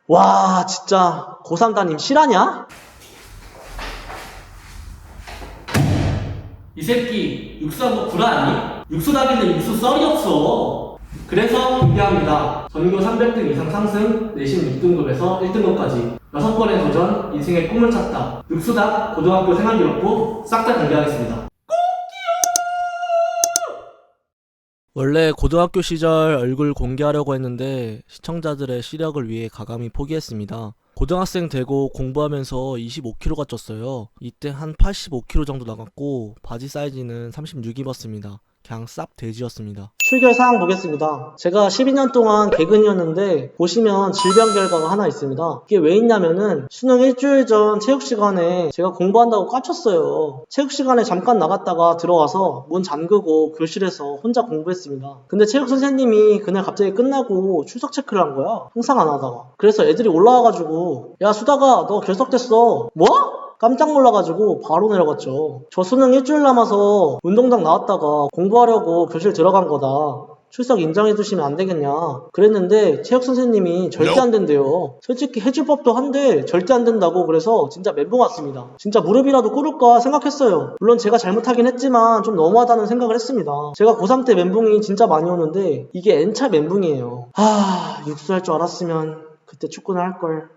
와, 진짜 고3 담임 실화냐? 이 새끼 육수하고 구라하니? 육수 답인데 육수 썰이 없어. 그래서 공개합니다. 전교 300등 이상 상승, 내신 6등급에서 1등급까지 6번의 도전, 인생의 꿈을 찾다. 육수답 고등학교 생활기록부 싹 다 공개하겠습니다. 원래 고등학교 시절 얼굴 공개하려고 했는데 시청자들의 시력을 위해 가감히 포기했습니다. 고등학생 되고 공부하면서 25kg가 쪘어요. 이때 한 85kg 정도 나갔고 바지 사이즈는 36 입었습니다. 그냥 쌉 돼지였습니다. 출결 사항 보겠습니다. 제가 12년 동안 개근이었는데 보시면 질병 결과가 하나 있습니다. 이게 왜 있냐면은 수능 일주일 전 체육 시간에 제가 공부한다고 까쳤어요. 체육 시간에 잠깐 나갔다가 들어와서 문 잠그고 교실에서 혼자 공부했습니다. 근데 체육 선생님이 그날 갑자기 끝나고 출석 체크를 한 거야. 항상 안 하다가. 그래서 애들이 올라와가지고 야 수다가 너 결석됐어. 뭐? 깜짝 놀라가지고 바로 내려갔죠. 저 수능 일주일 남아서 운동장 나왔다가 공부하려고 교실 들어간 거다. 출석 인정해주시면 안 되겠냐. 그랬는데 체육 선생님이 절대 안 된대요. 솔직히 해줄 법도 한데 절대 안 된다고. 그래서 진짜 멘붕 왔습니다. 진짜 무릎이라도 꿇을까 생각했어요. 물론 제가 잘못하긴 했지만 좀 너무하다는 생각을 했습니다. 제가 고3 때 멘붕이 진짜 많이 오는데 이게 N차 멘붕이에요. 육수할 줄 알았으면 그때 축구나 할걸.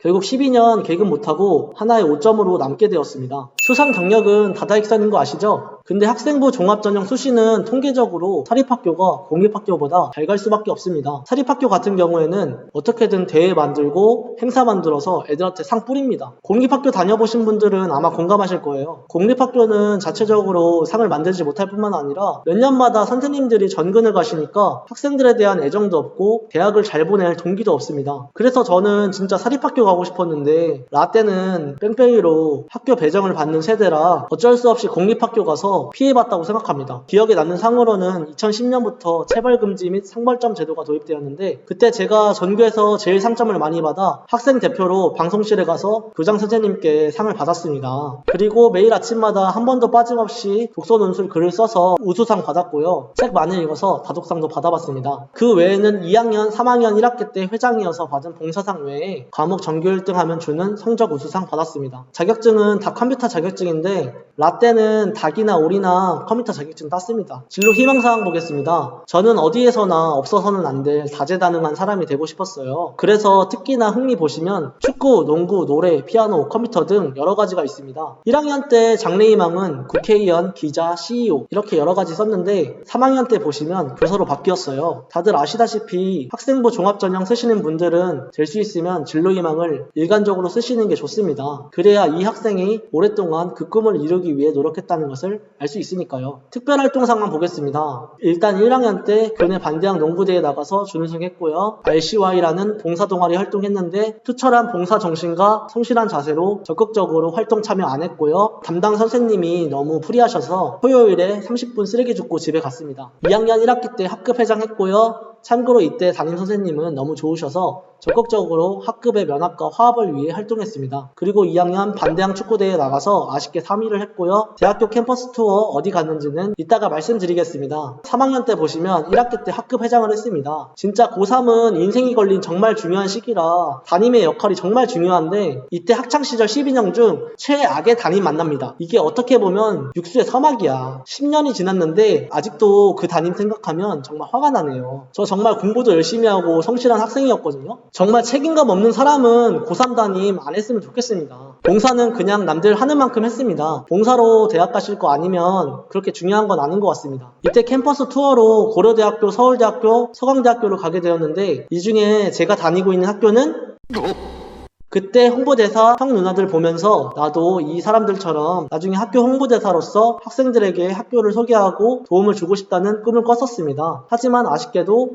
결국 12년 개근 못하고 하나의 5점으로 남게 되었습니다. 수상 경력은 다다익선인 거 아시죠? 근데 학생부 종합전형 수시는 통계적으로 사립학교가 공립학교보다 잘 갈 수밖에 없습니다. 사립학교 같은 경우에는 어떻게든 대회 만들고 행사 만들어서 애들한테 상 뿌립니다. 공립학교 다녀보신 분들은 아마 공감하실 거예요. 공립학교는 자체적으로 상을 만들지 못할 뿐만 아니라 몇 년마다 선생님들이 전근을 가시니까 학생들에 대한 애정도 없고 대학을 잘 보낼 동기도 없습니다. 그래서 저는 진짜 사립학교 가고 싶었는데 라떼는 뺑뺑이로 학교 배정을 받는 세대라 어쩔 수 없이 공립학교 가서 피해봤다고 생각합니다. 기억에 남는 상으로는 2010년부터 체벌금지 및 상벌점 제도가 도입되었는데 그때 제가 전교에서 제일 상점을 많이 받아 학생 대표로 방송실에 가서 교장 선생님께 상을 받았습니다. 그리고 매일 아침마다 한 번도 빠짐없이 독서 논술 글을 써서 우수상 받았고요. 책 많이 읽어서 다독상도 받아봤습니다. 그 외에는 2학년, 3학년 1학기 때 회장이어서 받은 봉사상 외에 과목 전교 1등 하면 주는 성적 우수상 받았습니다. 자격증은 다 컴퓨터 자격증인데 라떼는 닭이나 오리나 컴퓨터 자격증 땄습니다. 진로 희망사항 보겠습니다. 저는 어디에서나 없어서는 안 될 다재다능한 사람이 되고 싶었어요. 그래서 특기나 흥미 보시면 축구, 농구, 노래, 피아노, 컴퓨터 등 여러 가지가 있습니다. 1학년 때 장래희망은 국회의원, 기자, CEO 이렇게 여러 가지 썼는데 3학년 때 보시면 교사로 바뀌었어요. 다들 아시다시피 학생부 종합전형 쓰시는 분들은 될 수 있으면 진로희망을 일관적으로 쓰시는 게 좋습니다. 그래야 이 학생이 오랫동안 그 꿈을 이루기 위해 노력했다는 것을 알 수 있으니까요. 특별활동상만 보겠습니다. 일단 1학년 때 교내 반대항 농구대회에 나가서 준우승했고요. RCY라는 봉사동아리 활동했는데 투철한 봉사 정신과 성실한 자세로 적극적으로 활동 참여 안 했고요. 담당 선생님이 너무 프리하셔서 토요일에 30분 쓰레기 줍고 집에 갔습니다. 2학년 1학기 때 학급 회장했고요. 참고로 이때 담임 선생님은 너무 좋으셔서 적극적으로 학급의 면합과 화합을 위해 활동했습니다. 그리고 2학년 반대항 축구대회에 나가서 아쉽게 3위를 했고요. 대학교 캠퍼스 투어 어디 갔는지는 이따가 말씀드리겠습니다. 3학년 때 보시면 1학기 때 학급 회장을 했습니다. 진짜 고3은 인생이 걸린 정말 중요한 시기라 담임의 역할이 정말 중요한데 이때 학창시절 12년 중 최악의 담임 만납니다. 이게 어떻게 보면 육수의 서막이야. 10년이 지났는데 아직도 그 담임 생각하면 정말 화가 나네요. 저 정말 공부도 열심히 하고 성실한 학생이었거든요. 정말 책임감 없는 사람은 고3 담임 안 했으면 좋겠습니다. 봉사는 그냥 남들 하는 만큼 했습니다. 봉사로 대학 가실 거 아니면 그렇게 중요한 건 아닌 것 같습니다. 이때 캠퍼스 투어로 고려대학교, 서울대학교, 서강대학교를 가게 되었는데 이 중에 제가 다니고 있는 학교는 그때 홍보대사 형 누나들 보면서 나도 이 사람들처럼 나중에 학교 홍보대사로서 학생들에게 학교를 소개하고 도움을 주고 싶다는 꿈을 꿨었습니다. 하지만 아쉽게도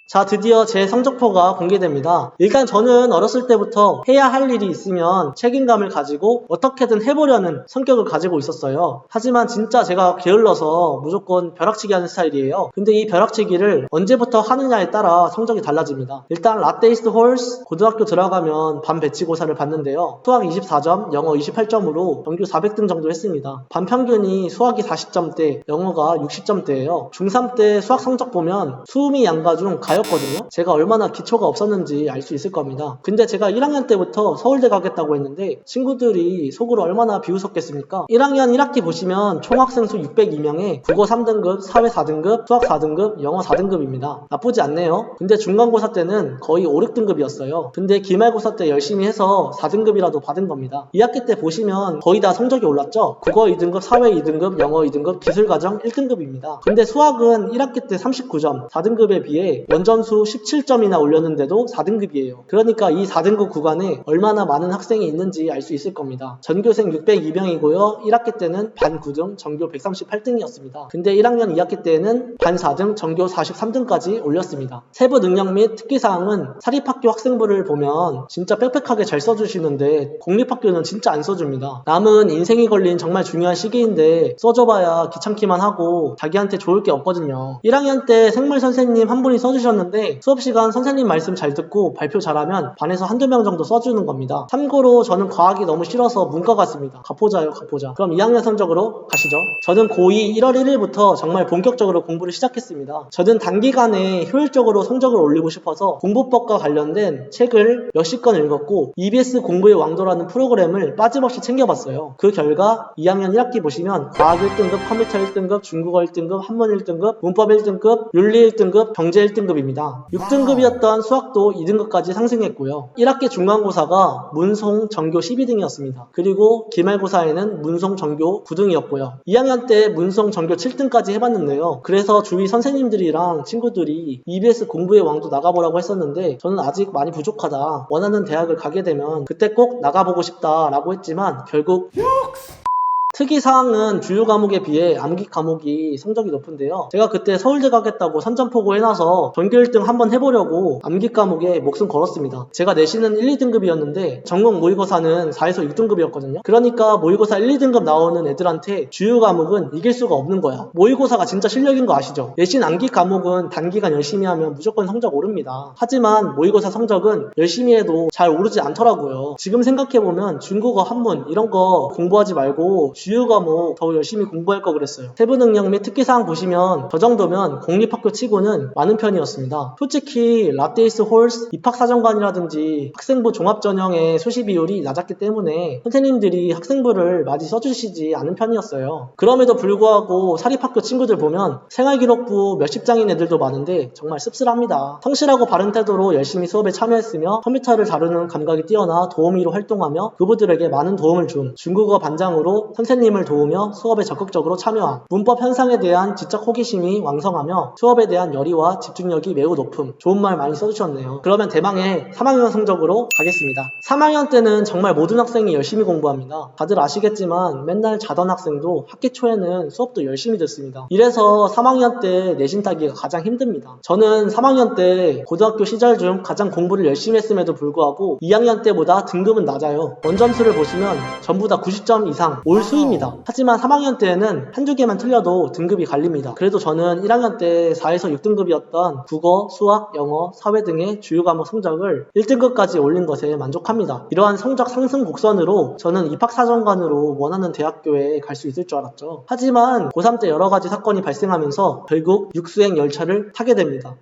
자, 드디어 제 성적표가 공개됩니다. 일단 저는 어렸을 때부터 해야 할 일이 있으면 책임감을 가지고 어떻게든 해보려는 성격을 가지고 있었어요. 하지만 진짜 제가 게을러서 무조건 벼락치기 하는 스타일이에요. 근데 이 벼락치기를 언제부터 하느냐에 따라 성적이 달라집니다. 일단 라떼이스트 홀스 고등학교 들어가면 반 배치고사를 봤는데요. 수학 24점, 영어 28점으로 정규 400등 정도 했습니다. 반 평균이 수학이 40점대, 영어가 60점대예요. 중3 때 수학 성적 보면 수음이 양가 중 가요 4였거든요. 제가 얼마나 기초가 없었는지 알 수 있을 겁니다. 근데 제가 1학년 때부터 서울대 가겠다고 했는데 친구들이 속으로 얼마나 비웃었겠습니까? 1학년 1학기 보시면 총학생 수 602명에 국어 3등급, 사회 4등급, 수학 4등급, 영어 4등급입니다. 나쁘지 않네요. 근데 중간고사 때는 거의 5, 6등급이었어요. 근데 기말고사 때 열심히 해서 4등급이라도 받은 겁니다. 2학기 때 보시면 거의 다 성적이 올랐죠? 국어 2등급, 사회 2등급, 영어 2등급, 기술과정 1등급입니다. 근데 수학은 1학기 때 39점, 4등급에 비해 원점수 17점이나 올렸는데도 4등급이에요. 그러니까 이 4등급 구간에 얼마나 많은 학생이 있는지 알 수 있을 겁니다. 전교생 602명이고요. 1학기 때는 반 9등, 전교 138등이었습니다. 근데 1학년 2학기 때는 반 4등, 전교 43등까지 올렸습니다. 세부 능력 및 특기사항은 사립학교 학생부를 보면 진짜 빽빽하게 잘 써주시는데 공립학교는 진짜 안 써줍니다. 남은 인생이 걸린 정말 중요한 시기인데 써줘봐야 귀찮기만 하고 자기한테 좋을 게 없거든요. 1학년 때 생물 선생님 한 분이 써주셨는데 수업시간 선생님 말씀 잘 듣고 발표 잘하면 반에서 한두 명 정도 써주는 겁니다. 참고로 저는 과학이 너무 싫어서 문과 갔습니다. 가포자요, 가포자. 그럼 2학년 성적으로 가시죠. 저는 고2 1월 1일부터 정말 본격적으로 공부를 시작했습니다. 저는 단기간에 효율적으로 성적을 올리고 싶어서 공부법과 관련된 책을 몇십 권 읽었고 EBS 공부의 왕도라는 프로그램을 빠짐없이 챙겨봤어요. 그 결과 2학년 1학기 보시면 과학 1등급, 컴퓨터 1등급, 중국어 1등급, 한문 1등급, 문법 1등급, 윤리 1등급, 경제 1등급입니다. 6등급이었던 수학도 2등급까지 상승했고요. 1학기 중간고사가 문송, 전교 12등이었습니다. 그리고 기말고사에는 문송, 전교 9등이었고요. 2학년 때 문송, 전교 7등까지 해봤는데요. 그래서 주위 선생님들이랑 친구들이 EBS 공부의 왕도 나가보라고 했었는데 저는 아직 많이 부족하다. 원하는 대학을 가게 되면 그때 꼭 나가보고 싶다라고 했지만 결국 특이사항은 주요 과목에 비해 암기 과목이 성적이 높은데요. 제가 그때 서울대 가겠다고 선전포고 해놔서 전교 1등 한번 해보려고 암기 과목에 목숨 걸었습니다. 제가 내신은 1, 2등급이었는데 전공 모의고사는 4에서 6등급이었거든요. 그러니까 모의고사 1, 2등급 나오는 애들한테 주요 과목은 이길 수가 없는 거야. 모의고사가 진짜 실력인 거 아시죠? 내신 암기 과목은 단기간 열심히 하면 무조건 성적 오릅니다. 하지만 모의고사 성적은 열심히 해도 잘 오르지 않더라고요. 지금 생각해보면 중국어, 한문 이런 거 공부하지 말고 주요 과목 더 열심히 공부할 거 그랬어요. 세부 능력 및 특기사항 보시면 저 정도면 공립학교 치고는 많은 편이었습니다. 솔직히 라떼이스 홀스, 입학사정관이라든지 학생부 종합전형의 수시 비율이 낮았기 때문에 선생님들이 학생부를 많이 써주시지 않은 편이었어요. 그럼에도 불구하고 사립학교 친구들 보면 생활기록부 몇십 장인 애들도 많은데 정말 씁쓸합니다. 성실하고 바른 태도로 열심히 수업에 참여했으며 컴퓨터를 다루는 감각이 뛰어나 도우미로 활동하며 그분들에게 많은 도움을 준 중국어 반장으로 선생님을 도우며 수업에 적극적으로 참여한 문법 현상에 대한 지적 호기심이 왕성하며 수업에 대한 열의와 집중력이 매우 높음. 좋은 말 많이 써주셨네요. 그러면 대망의 3학년 성적으로 가겠습니다. 3학년 때는 정말 모든 학생이 열심히 공부합니다. 다들 아시겠지만 맨날 자던 학생도 학기 초에는 수업도 열심히 듣습니다. 이래서 3학년 때 내신 따기가 가장 힘듭니다. 저는 3학년 때 고등학교 시절 중 가장 공부를 열심히 했음에도 불구하고 2학년 때보다 등급은 낮아요. 원점수를 보시면 전부 다 90점 이상 올 수입니다. 하지만 3학년 때에는 한두 개만 틀려도 등급이 갈립니다. 그래도 저는 1학년 때 4에서 6등급이었던 국어, 수학, 영어, 사회 등의 주요 과목 성적을 1등급까지 올린 것에 만족합니다. 이러한 성적 상승 곡선으로 저는 입학사정관으로 원하는 대학교에 갈 수 있을 줄 알았죠. 하지만 고3 때 여러 가지 사건이 발생하면서 결국 육수행 열차를 타게 됩니다.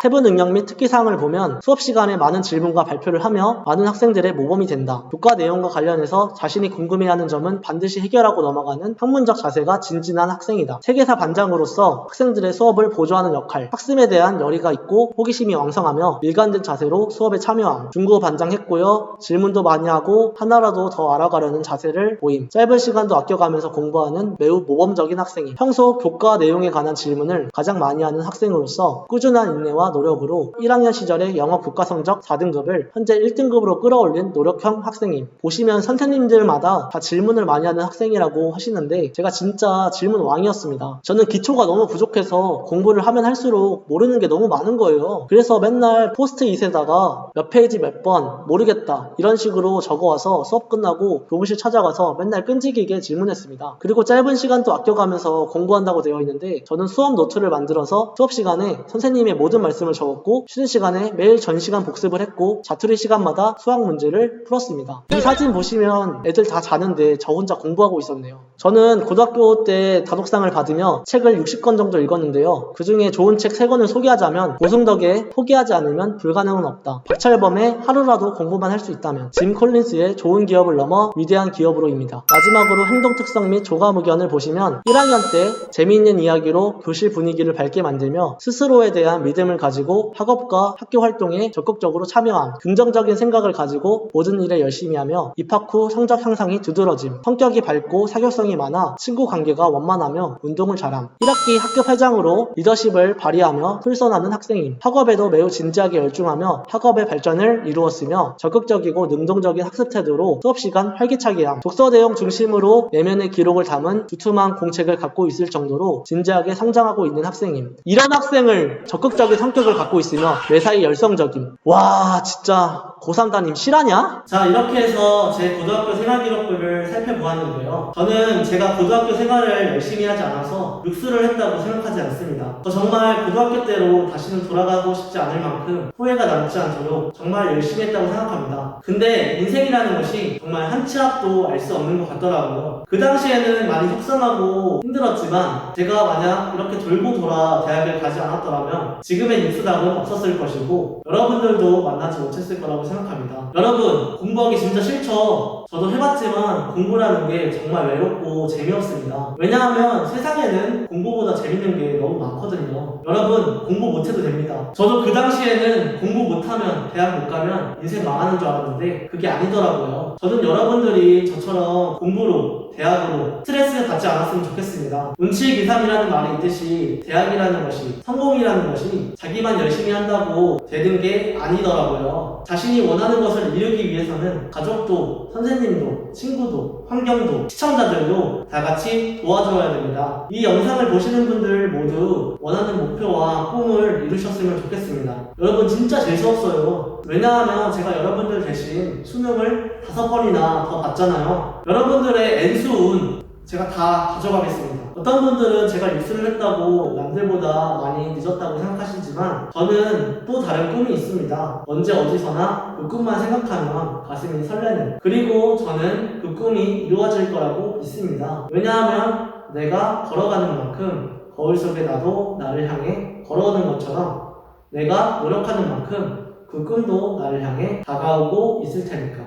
세부 능력 및 특기사항을 보면 수업 시간에 많은 질문과 발표를 하며 많은 학생들의 모범이 된다. 교과 내용과 관련해서 자신이 궁금해하는 점은 반드시 해결하고 넘어가는 학문적 자세가 진진한 학생이다. 세계사 반장으로서 학생들의 수업을 보조하는 역할, 학습에 대한 열의가 있고 호기심이 왕성하며 일관된 자세로 수업에 참여함. 중국어 반장 했고요. 질문도 많이 하고 하나라도 더 알아가려는 자세를 보임. 짧은 시간도 아껴가면서 공부하는 매우 모범적인 학생임. 평소 교과 내용에 관한 질문을 가장 많이 하는 학생으로서 꾸준한 인내와 노력으로 1학년 시절의 영어 교과 성적 4등급을 현재 1등급으로 끌어올린 노력형 학생임. 보시면 선생님들마다 다 질문을 많이 하는 학생이라고 하시는데 제가 진짜 질문 왕이었습니다. 저는 기초가 너무 부족해서 공부를 하면 할수록 모르는 게 너무 많은 거예요. 그래서 맨날 포스트잇에다가 몇 페이지 몇 번 모르겠다 이런 식으로 적어와서 수업 끝나고 교무실 찾아가서 맨날 끈질기게 질문했습니다. 그리고 짧은 시간도 아껴가면서 공부한다고 되어 있는데 저는 수업 노트를 만들어서 수업 시간에 선생님의 모든 말씀 말씀을 적었고 쉬는 시간에 매일 전 시간 복습을 했고 자투리 시간마다 수학 문제를 풀었습니다. 이 사진 보시면 애들 다 자는데 저 혼자 공부하고 있었네요. 저는 고등학교 때 다독상을 받으며 책을 60권 정도 읽었는데요. 그 중에 좋은 책 3권을 소개하자면 고승덕의 포기하지 않으면 불가능은 없다, 박철범의 하루라도 공부만 할 수 있다면, 짐 콜린스의 좋은 기업을 넘어 위대한 기업으로입니다. 마지막으로 행동 특성 및 조감 의견을 보시면 1학년 때 재미있는 이야기로 교실 분위기를 밝게 만들며 스스로에 대한 믿음을 가지고 학업과 학교 활동에 적극적으로 참여함, 긍정적인 생각을 가지고 모든 일에 열심히 하며 입학 후 성적 향상이 두드러짐, 성격이 밝고 사교성이 많아 친구 관계가 원만하며 운동을 잘함, 1학기 학급 회장으로 리더십을 발휘하며 솔선하는 학생임, 학업에도 매우 진지하게 열중하며 학업의 발전을 이루었으며 적극적이고 능동적인 학습 태도로 수업시간 활기차게 함, 독서 내용 중심으로 내면의 기록을 담은 두툼한 공책을 갖고 있을 정도로 진지하게 성장하고 있는 학생임. 이런 학생을 적극적인 성격을 갖고 있으며 매사에 열성적임. 와, 진짜 고3 담임 실화냐? 자, 이렇게 해서 제 고등학교 생활 기록부를 살펴보았는데요. 저는 제가 고등학교 생활을 열심히 하지 않아서 육수를 했다고 생각하지 않습니다. 저 정말 고등학교 때로 다시는 돌아가고 싶지 않을 만큼 후회가 남지 않도록 정말 열심히 했다고 생각합니다. 근데 인생이라는 것이 정말 한 치 앞도 알 수 없는 것 같더라고요. 그 당시에는 많이 속상하고 힘들었지만 제가 만약 이렇게 돌고 돌아 대학을 가지 않았더라면 지금의 육수당은 없었을 것이고 여러분들도 만나지 못했을 거라고 생각합니다. 여러분, 공부하기 진짜 싫죠? 저도 해봤지만 공부라는 게 정말 외롭고 재미없습니다. 왜냐하면 세상에는 공부보다 재밌는 게 너무 많거든요. 여러분, 공부 못해도 됩니다. 저도 그 당시에는 공부 못하면 대학 못 가면 인생 망하는 줄 알았는데 그게 아니더라고요. 저는 여러분들이 저처럼 공부로 대학으로 스트레스 받지 않았으면 좋겠습니다. 운치기삼이라는 말이 있듯이 대학이라는 것이, 성공이라는 것이 자기만 열심히 한다고 되는 게 아니더라고요. 자신이 원하는 것을 이루기 위해서는 가족도, 선생님도, 친구도, 환경도, 시청자들도 다 같이 도와줘야 됩니다. 이 영상을 보시는 분들 모두 원하는 목표와 꿈을 이루셨으면 좋겠습니다. 여러분, 진짜 재수없어요. 왜냐하면 제가 여러분들 대신 수능을 5번이나 더 봤잖아요. 여러분들의 N수운 제가 다 가져가겠습니다. 어떤 분들은 제가 육수를 했다고 남들보다 많이 늦었다고 생각하시지만 저는 또 다른 꿈이 있습니다. 언제 어디서나 그 꿈만 생각하면 가슴이 설레는, 그리고 저는 그 꿈이 이루어질 거라고 믿습니다. 왜냐하면 내가 걸어가는 만큼 거울 속에 나도 나를 향해 걸어오는 것처럼 내가 노력하는 만큼 그 꿈도 나를 향해 다가오고 있을 테니까.